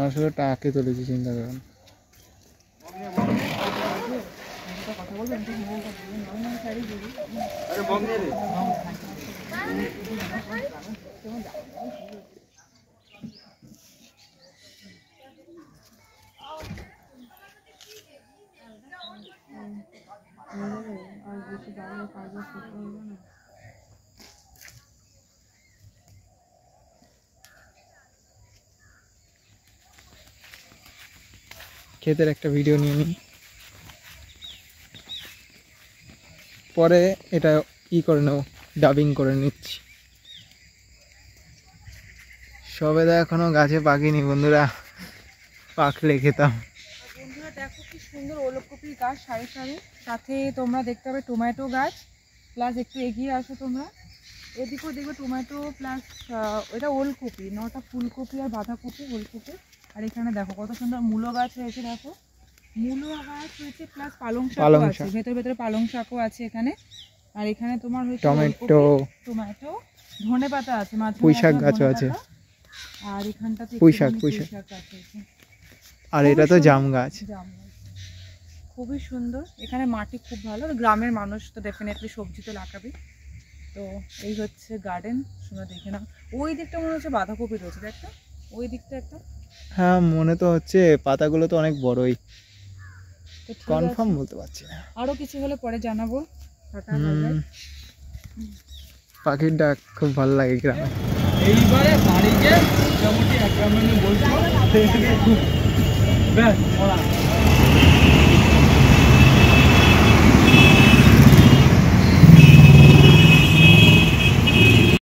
আসলে টাকে তুলেছি, চিন্তা করেন। ক্ষেতের একটা ভিডিও নিয়ে নিই, পরে এটা করে নেব, ডাবিং করে নিচ্ছি। সবেদা এখনো গাছে পাকেনি বন্ধুরা, পাকলে খেতাম। বন্ধুরা দেখো কি সুন্দর ওলকপির গাছ সারি সারি, সাথে তোমরা দেখতে পাবে টমেটো গাছ, প্লাস একটু এগিয়ে আসো তোমরা, এদিকেও দেখবে টমেটো প্লাস এটা ওলকপি, নটা ফুলকপি আর বাঁধাকপি, ওলকপি। আর এখানে দেখো কত সুন্দর মূলো গাছ হয়েছে, দেখো মূলো গাছ হয়েছে, প্লাস পালং শাক আছে, ভেতরে ভেতরে পালং শাকও আছে এখানে। আর এখানে তোমার হচ্ছে টমেটো, ধনেপাতা আছে, পুঁই শাক গাছও আছে, আর এখানটাতে পুঁই শাক আছে, আর এটা তো জাম গাছ। খুবই সুন্দর, এখানে মাটি খুব ভালো, গ্রামের মানুষ তো ডেফিনেটলি সবজি তো লাগাবে। তো এই হচ্ছে গার্ডেন, তোমরা দেখে নাও। ওই দিকটা মনে হচ্ছে বাঁধাকপি রয়েছে, দেখো ওই দিকটা একটা। হ্যাঁ মনে তো হচ্ছে, পাতাগুলো তো অনেক বড়ই, কনফার্ম বলতে পারছি না। আরো কিছু হলে পরে জানাবো। পাখির ডাক খুব ভালো লাগে গ্রামে। এইবারে বাড়িতে মোটামুটি 1 গ্রাম বলছি, ব্যাস